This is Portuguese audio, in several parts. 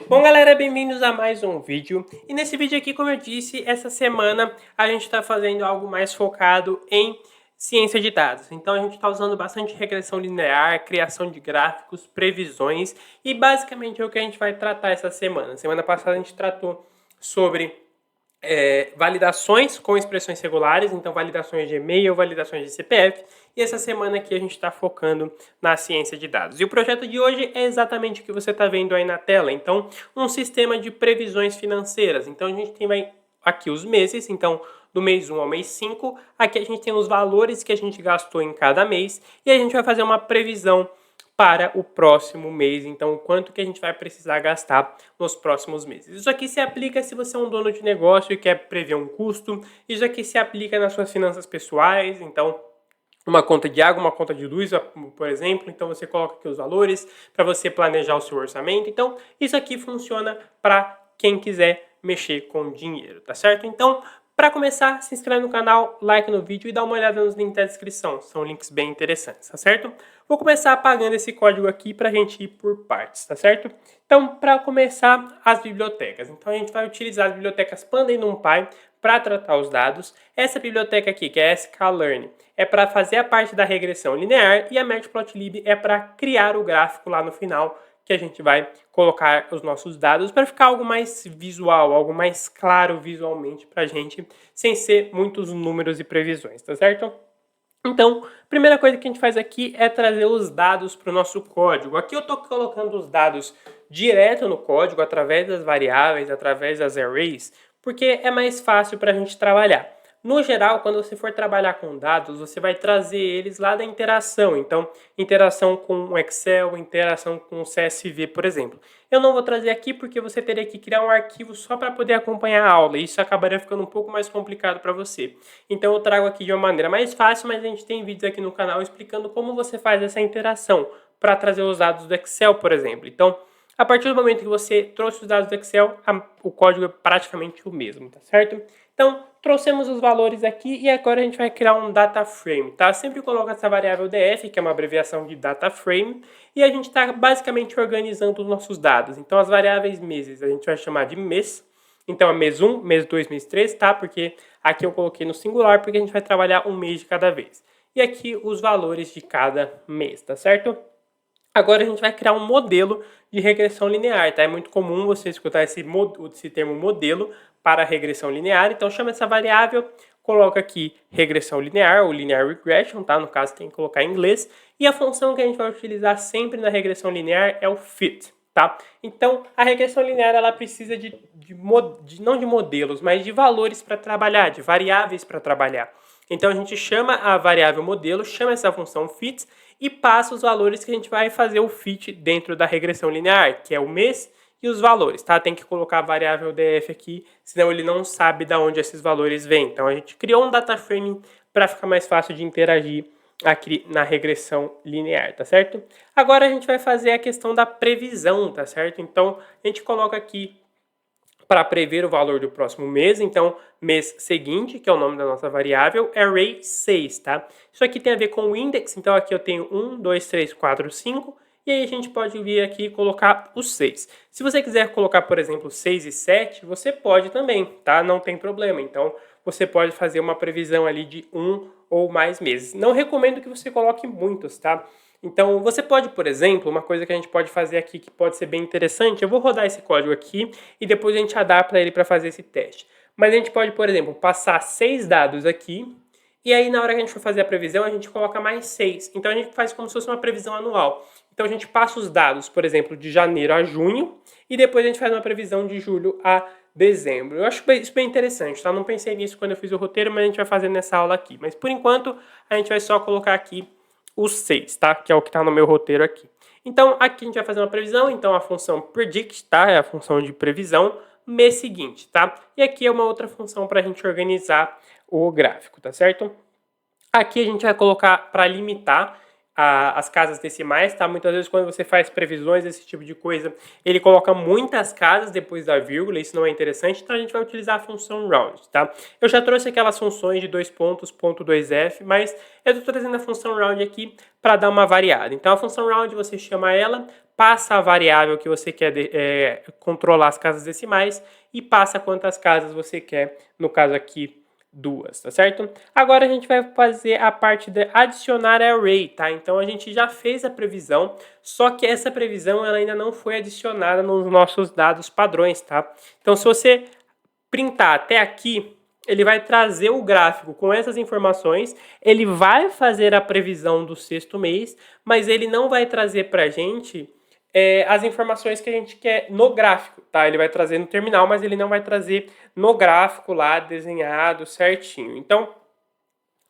Bom, galera, bem-vindos a mais um vídeo. E nesse vídeo aqui, como eu disse, essa semana a gente está fazendo algo mais focado em ciência de dados. Então a gente está usando bastante regressão linear, criação de gráficos, previsões e basicamente é o que a gente vai tratar essa semana. Semana passada a gente tratou sobre validações com expressões regulares, então validações de e-mail, validações de CPF, e essa semana aqui a gente está focando na ciência de dados. E o projeto de hoje é exatamente o que você está vendo aí na tela, então um sistema de previsões financeiras. Então a gente tem aqui os meses, então do mês 1 ao mês 5, aqui a gente tem os valores que a gente gastou em cada mês, e a gente vai fazer uma previsão para o próximo mês, então o quanto que a gente vai precisar gastar nos próximos meses. Isso aqui se aplica se você é um dono de negócio e quer prever um custo, isso aqui se aplica nas suas finanças pessoais, então uma conta de água, uma conta de luz, por exemplo, então você coloca aqui os valores para você planejar o seu orçamento, então isso aqui funciona para quem quiser mexer com dinheiro, tá certo? Então, para começar, se inscreve no canal, like no vídeo e dá uma olhada nos links da descrição. São links bem interessantes, tá certo? Vou começar apagando esse código aqui para a gente ir por partes, tá certo? Então, para começar, as bibliotecas. Então, a gente vai utilizar as bibliotecas Panda e NumPy para tratar os dados. Essa biblioteca aqui, que é a sklearn, é para fazer a parte da regressão linear e a Matplotlib é para criar o gráfico lá no final, que a gente vai colocar os nossos dados para ficar algo mais visual, algo mais claro visualmente para a gente, sem ser muitos números e previsões, tá certo? Então, a primeira coisa que a gente faz aqui é trazer os dados para o nosso código. Aqui eu estou colocando os dados direto no código, através das variáveis, através das arrays, porque é mais fácil para a gente trabalhar. No geral, quando você for trabalhar com dados, você vai trazer eles lá da interação. Então, interação com o Excel, interação com o CSV, por exemplo. Eu não vou trazer aqui porque você teria que criar um arquivo só para poder acompanhar a aula. E isso acabaria ficando um pouco mais complicado para você. Então, eu trago aqui de uma maneira mais fácil, mas a gente tem vídeos aqui no canal explicando como você faz essa interação para trazer os dados do Excel, por exemplo. Então, a partir do momento que você trouxe os dados do Excel, o código é praticamente o mesmo, tá certo? Então, trouxemos os valores aqui e agora a gente vai criar um data frame, tá? Sempre coloca essa variável df, que é uma abreviação de data frame, e a gente está basicamente organizando os nossos dados. Então, as variáveis meses a gente vai chamar de mês. Então, é mês 1, mês 2, mês 3, tá? Porque aqui eu coloquei no singular, porque a gente vai trabalhar um mês de cada vez. E aqui os valores de cada mês, tá certo? Agora a gente vai criar um modelo de regressão linear, tá? É muito comum você escutar esse termo modelo para regressão linear. Então chama essa variável, coloca aqui regressão linear ou linear regression, tá? No caso tem que colocar em inglês. E a função que a gente vai utilizar sempre na regressão linear é o fit, tá? Então a regressão linear ela precisa não de modelos, mas de valores para trabalhar, de variáveis para trabalhar. Então a gente chama a variável modelo, chama essa função fit e passa os valores que a gente vai fazer o fit dentro da regressão linear, que é o mês e os valores, tá? Tem que colocar a variável df aqui, senão ele não sabe de onde esses valores vêm. Então a gente criou um data frame para ficar mais fácil de interagir aqui na regressão linear, tá certo? Agora a gente vai fazer a questão da previsão, tá certo? Então a gente coloca aqui para prever o valor do próximo mês, então mês seguinte, que é o nome da nossa variável, array 6, tá? Isso aqui tem a ver com o index, então aqui eu tenho 1, 2, 3, 4, 5, e aí a gente pode vir aqui e colocar os 6. Se você quiser colocar, por exemplo, 6 e 7, você pode também, tá? Não tem problema, então você pode fazer uma previsão ali de 1 ou mais meses. Não recomendo que você coloque muitos, tá? Então, você pode, por exemplo, uma coisa que a gente pode fazer aqui que pode ser bem interessante, eu vou rodar esse código aqui e depois a gente adapta ele para fazer esse teste. Mas a gente pode, por exemplo, passar 6 dados aqui e aí na hora que a gente for fazer a previsão, a gente coloca mais 6. Então, a gente faz como se fosse uma previsão anual. Então, a gente passa os dados, por exemplo, de janeiro a junho e depois a gente faz uma previsão de julho a dezembro. Eu acho isso bem interessante, tá? Não pensei nisso quando eu fiz o roteiro, mas a gente vai fazer nessa aula aqui. Mas, por enquanto, a gente vai só colocar aqui os 6, tá? Que é o que está no meu roteiro aqui. Então, aqui a gente vai fazer uma previsão. Então, a função predict, tá? É a função de previsão mês seguinte, tá? E aqui é uma outra função para a gente organizar o gráfico, tá certo? Aqui a gente vai colocar para limitar as casas decimais, tá? Muitas vezes quando você faz previsões, esse tipo de coisa, ele coloca muitas casas depois da vírgula, isso não é interessante, então a gente vai utilizar a função round, tá? Eu já trouxe aquelas funções de 2 pontos, ponto 2f, mas eu estou trazendo a função round aqui para dar uma variada. Então a função round você chama ela, passa a variável que você quer controlar as casas decimais e passa quantas casas você quer, no caso aqui, 2, tá certo? Agora a gente vai fazer a parte de adicionar array, tá? Então a gente já fez a previsão, só que essa previsão ela ainda não foi adicionada nos nossos dados padrões, tá? Então se você printar até aqui, ele vai trazer o gráfico com essas informações, ele vai fazer a previsão do sexto mês, mas ele não vai trazer pra gente as informações que a gente quer no gráfico, tá? Ele vai trazer no terminal, mas ele não vai trazer no gráfico lá desenhado certinho. Então,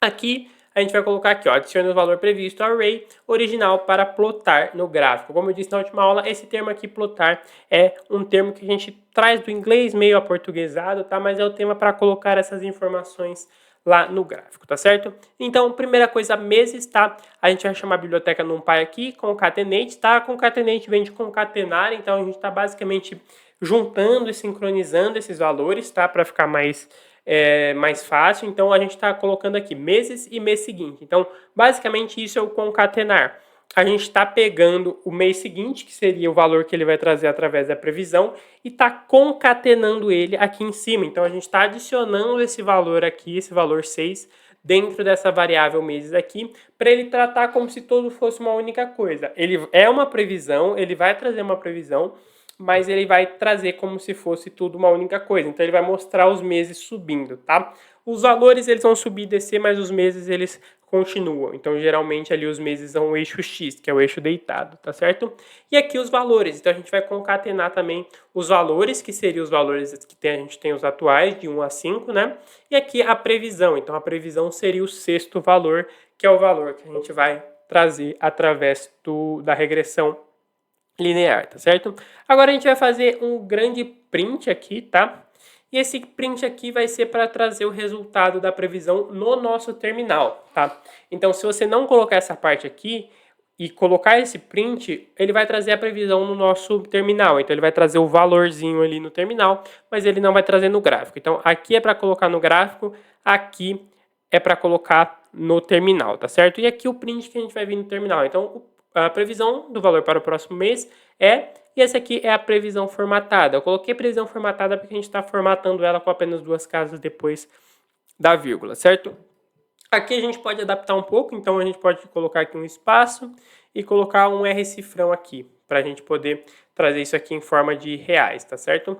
aqui a gente vai colocar aqui, ó, adicione o valor previsto ao array original para plotar no gráfico. Como eu disse na última aula, esse termo aqui, plotar, é um termo que a gente traz do inglês meio aportuguesado, tá? Mas é o tema para colocar essas informações lá no gráfico, tá certo? Então, primeira coisa, meses, tá? A gente vai chamar a biblioteca NumPy aqui, concatenate, tá? Concatenate vem de concatenar, então a gente está basicamente juntando e sincronizando esses valores, tá? Para ficar mais fácil. Então, a gente está colocando aqui meses e mês seguinte. Então, basicamente, isso é o concatenar. A gente está pegando o mês seguinte, que seria o valor que ele vai trazer através da previsão, e está concatenando ele aqui em cima. Então, a gente está adicionando esse valor aqui, esse valor 6, dentro dessa variável meses aqui, para ele tratar como se todo fosse uma única coisa. Ele é uma previsão, ele vai trazer uma previsão, mas ele vai trazer como se fosse tudo uma única coisa. Então, ele vai mostrar os meses subindo, tá? Os valores, eles vão subir e descer, mas os meses, eles continuam. Então, geralmente, ali os meses são o eixo X, que é o eixo deitado, tá certo? E aqui os valores. Então, a gente vai concatenar também os valores, que seriam os valores que a gente tem os atuais, de 1 a 5, né? E aqui a previsão. Então, a previsão seria o sexto valor, que é o valor que a gente vai trazer através da regressão linear, tá certo? Agora a gente vai fazer um grande print aqui, tá? E esse print aqui vai ser para trazer o resultado da previsão no nosso terminal, tá? Então, se você não colocar essa parte aqui e colocar esse print, ele vai trazer a previsão no nosso terminal. Então, ele vai trazer o valorzinho ali no terminal, mas ele não vai trazer no gráfico. Então, aqui é para colocar no gráfico, aqui é para colocar no terminal, tá certo? E aqui o print que a gente vai vir no terminal. Então, a previsão do valor para o próximo mês e essa aqui é a previsão formatada. Eu coloquei previsão formatada porque a gente está formatando ela com apenas 2 casas depois da vírgula, certo? Aqui a gente pode adaptar um pouco, então a gente pode colocar aqui um espaço e colocar um R cifrão aqui, para a gente poder trazer isso aqui em forma de reais, tá certo?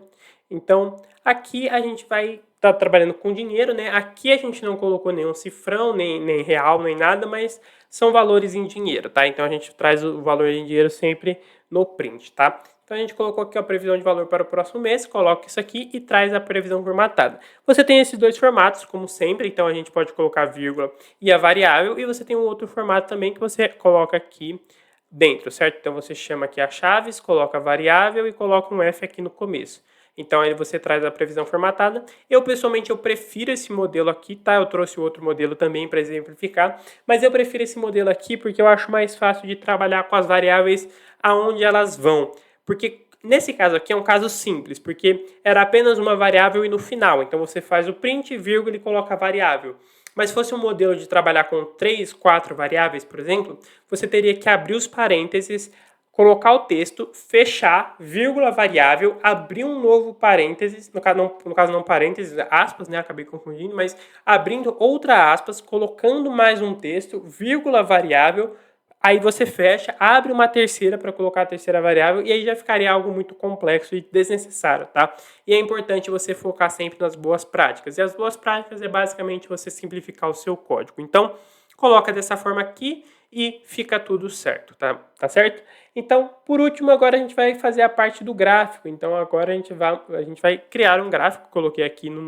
Então, aqui a gente vai estar trabalhando com dinheiro, né? Aqui a gente não colocou nenhum cifrão, nem real, nem nada, mas são valores em dinheiro, tá? Então, a gente traz o valor em dinheiro sempre no print, tá? Então, a gente colocou aqui a previsão de valor para o próximo mês, coloca isso aqui e traz a previsão formatada. Você tem esses dois formatos, como sempre, então a gente pode colocar a vírgula e a variável, e você tem um outro formato também que você coloca aqui dentro, certo? Então, você chama aqui a chaves, coloca a variável e coloca um F aqui no começo. Então, aí você traz a previsão formatada. Eu, pessoalmente, eu prefiro esse modelo aqui, tá? Eu trouxe outro modelo também para exemplificar, mas eu prefiro esse modelo aqui porque eu acho mais fácil de trabalhar com as variáveis aonde elas vão. Porque nesse caso aqui é um caso simples, porque era apenas uma variável e no final. Então, você faz o print, vírgula e coloca a variável. Mas se fosse um modelo de trabalhar com 3, 4 variáveis, por exemplo, você teria que abrir os parênteses, colocar o texto, fechar, vírgula, variável, abrir um novo parênteses, no caso não parênteses, aspas, né, acabei confundindo, mas abrindo outra aspas, colocando mais um texto, vírgula, variável, aí você fecha, abre uma terceira para colocar a terceira variável e aí já ficaria algo muito complexo e desnecessário, tá? E é importante você focar sempre nas boas práticas. E as boas práticas é basicamente você simplificar o seu código. Então, coloca dessa forma aqui e fica tudo certo, tá? Tá certo? Então, por último, agora a gente vai fazer a parte do gráfico. Então, agora a gente vai criar um gráfico. Coloquei aqui na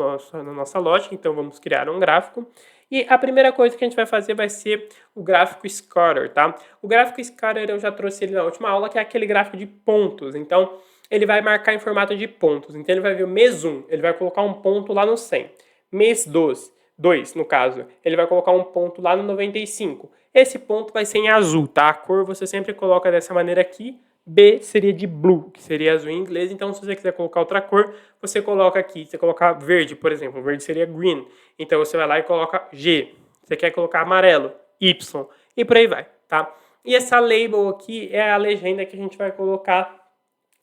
nossa lógica, então vamos criar um gráfico. E a primeira coisa que a gente vai fazer vai ser o gráfico scatter, tá? O gráfico scatter eu já trouxe ele na última aula, que é aquele gráfico de pontos. Então, ele vai marcar em formato de pontos. Então, ele vai ver o mês 1, ele vai colocar um ponto lá no 100. Mês 2 2, no caso, ele vai colocar um ponto lá no 95. Esse ponto vai ser em azul, tá? A cor você sempre coloca dessa maneira aqui. B seria de blue, que seria azul em inglês. Então, se você quiser colocar outra cor, você coloca aqui. Você colocar verde, por exemplo. Verde seria green. Então, você vai lá e coloca G. Você quer colocar amarelo, Y. E por aí vai, tá? E essa label aqui é a legenda que a gente vai colocar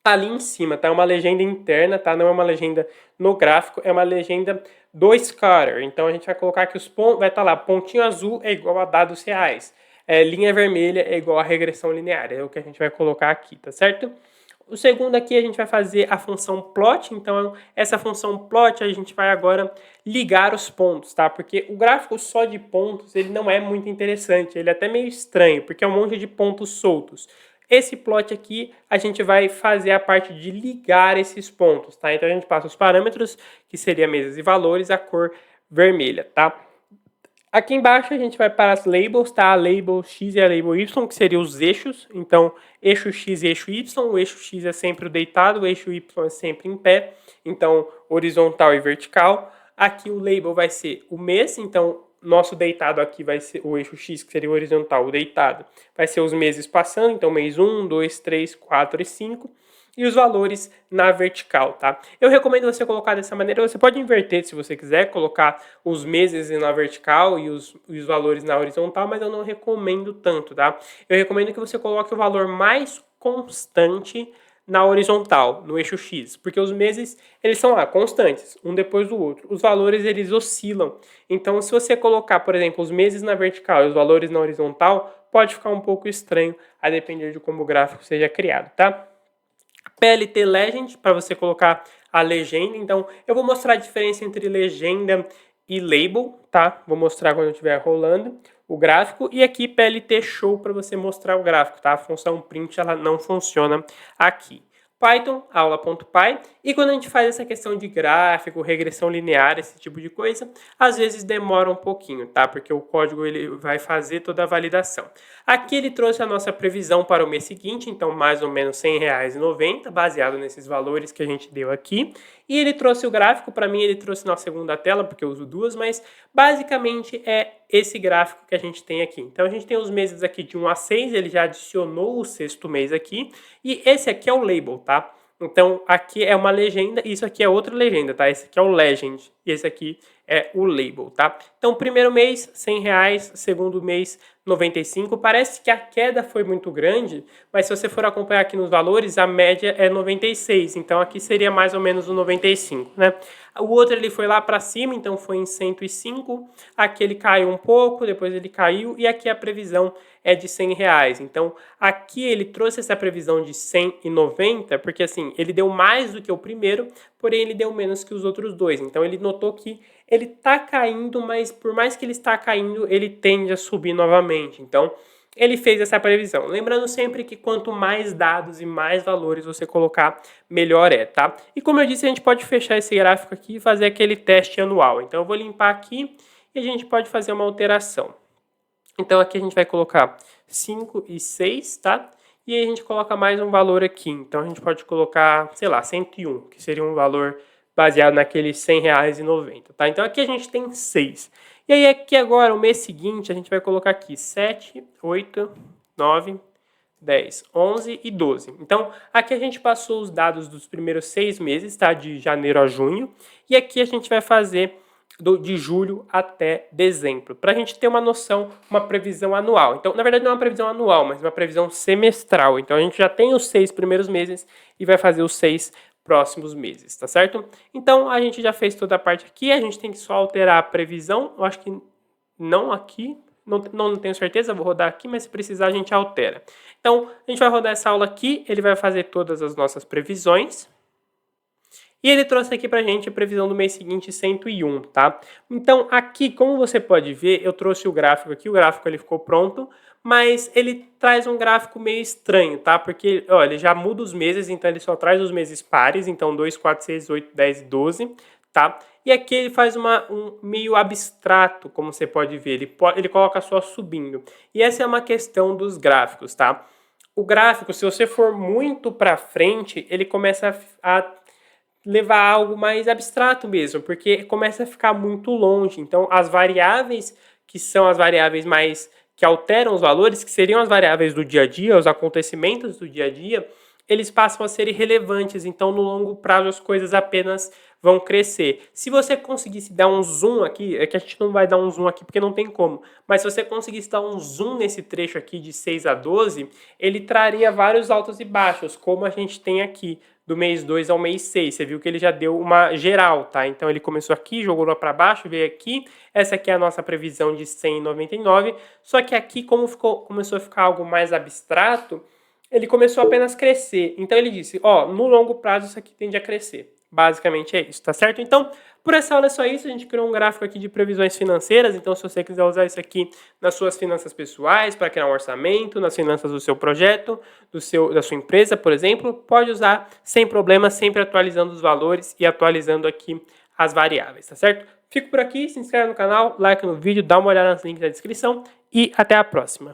ali em cima, tá? É uma legenda interna, tá? Não é uma legenda no gráfico, é uma legenda do scatter. Então a gente vai colocar que os pontos, vai estar lá, pontinho azul é igual a dados reais, linha vermelha é igual a regressão linear, é o que a gente vai colocar aqui, tá certo? O segundo aqui a gente vai fazer a função plot, então essa função plot a gente vai agora ligar os pontos, tá? Porque o gráfico só de pontos, ele não é muito interessante, ele é até meio estranho, porque é um monte de pontos soltos. Esse plot aqui, a gente vai fazer a parte de ligar esses pontos, tá? Então a gente passa os parâmetros, que seria mesas e valores, a cor vermelha, tá? Aqui embaixo a gente vai para as labels, tá? A label X e a label Y, que seriam os eixos. Então, eixo X e eixo Y. O eixo X é sempre o deitado, o eixo Y é sempre em pé. Então, horizontal e vertical. Aqui o label vai ser o mês. Então, nosso deitado aqui vai ser o eixo X, que seria o horizontal, o deitado. Vai ser os meses passando. Então, mês 1, 2, 3, 4 e 5. E os valores na vertical, tá? Eu recomendo você colocar dessa maneira. Você pode inverter se você quiser, colocar os meses na vertical e os valores na horizontal, mas eu não recomendo tanto, tá? Eu recomendo que você coloque o valor mais constante na horizontal, no eixo X, porque os meses, eles são lá, constantes, um depois do outro. Os valores, eles oscilam. Então, se você colocar, por exemplo, os meses na vertical e os valores na horizontal, pode ficar um pouco estranho, a depender de como o gráfico seja criado, tá? PLT Legend, para você colocar a legenda. Então, eu vou mostrar a diferença entre legenda e label, tá? Vou mostrar quando eu estiver rolando o gráfico. E aqui PLT Show para você mostrar o gráfico, tá? A função print, ela não funciona aqui. Python, aula.py, e quando a gente faz essa questão de gráfico, regressão linear, esse tipo de coisa, às vezes demora um pouquinho, tá? Porque o código ele vai fazer toda a validação. Aqui ele trouxe a nossa previsão para o mês seguinte, então mais ou menos R$100,90, baseado nesses valores que a gente deu aqui. E ele trouxe o gráfico, para mim ele trouxe na segunda tela, porque eu uso duas, mas basicamente é esse gráfico que a gente tem aqui. Então a gente tem os meses aqui de 1 a 6, ele já adicionou o sexto mês aqui, e esse aqui é o label, tá? Então aqui é uma legenda, e isso aqui é outra legenda, tá? Esse aqui é o legend, e esse aqui é o label, tá? Então primeiro mês, R$100, segundo mês, 95. Parece que a queda foi muito grande, mas se você for acompanhar aqui nos valores, a média é 96. Então aqui seria mais ou menos o 95, né? O outro ele foi lá para cima, então foi em 105. Aqui ele caiu um pouco, depois ele caiu, e aqui a previsão é de R$100. Então aqui ele trouxe essa previsão de 190, porque assim, ele deu mais do que o primeiro, porém ele deu menos que os outros dois. Então ele notou que ele está caindo, mas por mais que ele está caindo, ele tende a subir novamente. Então, ele fez essa previsão. Lembrando sempre que quanto mais dados e mais valores você colocar, melhor é, tá? E como eu disse, a gente pode fechar esse gráfico aqui e fazer aquele teste anual. Então, eu vou limpar aqui e a gente pode fazer uma alteração. Então, aqui a gente vai colocar 5 e 6, tá? E aí a gente coloca mais um valor aqui. Então, a gente pode colocar, sei lá, 101, que seria um valor baseado naqueles R$100,90, tá? Então aqui a gente tem 6. E aí aqui agora, o mês seguinte, a gente vai colocar aqui 7, 8, 9, 10, 11 e 12. Então aqui a gente passou os dados dos primeiros 6 meses, tá? De janeiro a junho. E aqui a gente vai fazer de julho até dezembro, para a gente ter uma noção, uma previsão anual. Então, na verdade, não é uma previsão anual, mas uma previsão semestral. Então, a gente já tem os 6 primeiros meses e vai fazer os 6 próximos meses, tá certo? Então, a gente já fez toda a parte aqui, a gente tem que só alterar a previsão, eu acho que não aqui, não tenho certeza, vou rodar aqui, mas se precisar a gente altera. Então, a gente vai rodar essa aula aqui, ele vai fazer todas as nossas previsões, e ele trouxe aqui pra gente a previsão do mês seguinte, 101, tá? Então, aqui, como você pode ver, eu trouxe o gráfico aqui, o gráfico ele ficou pronto, mas ele traz um gráfico meio estranho, tá? Porque, ó, ele já muda os meses, então ele só traz os meses pares, então 2, 4, 6, 8, 10 e 12, tá? E aqui ele faz um meio abstrato, como você pode ver, ele coloca só subindo. E essa é uma questão dos gráficos, tá? O gráfico, se você for muito pra frente, ele começa a levar a algo mais abstrato mesmo, porque começa a ficar muito longe. Então, as variáveis que são as variáveis mais que alteram os valores, que seriam as variáveis do dia a dia, os acontecimentos do dia a dia, eles passam a ser irrelevantes. Então, no longo prazo, as coisas apenas vão crescer. Se você conseguisse dar um zoom aqui, é que a gente não vai dar um zoom aqui porque não tem como, mas se você conseguisse dar um zoom nesse trecho aqui de 6 a 12, ele traria vários altos e baixos, como a gente tem aqui do mês 2 ao mês 6. Você viu que ele já deu uma geral, tá? Então ele começou aqui, jogou lá para baixo, veio aqui. Essa aqui é a nossa previsão de 199. Só que aqui, como começou a ficar algo mais abstrato, ele começou a apenas crescer. Então ele disse, ó, no longo prazo isso aqui tende a crescer. Basicamente é isso, tá certo? Então, por essa aula é só isso. A gente criou um gráfico aqui de previsões financeiras. Então, se você quiser usar isso aqui nas suas finanças pessoais, para criar um orçamento, nas finanças do seu projeto, da sua empresa, por exemplo, pode usar sem problema, sempre atualizando os valores e atualizando aqui as variáveis, tá certo? Fico por aqui, se inscreve no canal, like no vídeo, dá uma olhada nos links da descrição e até a próxima.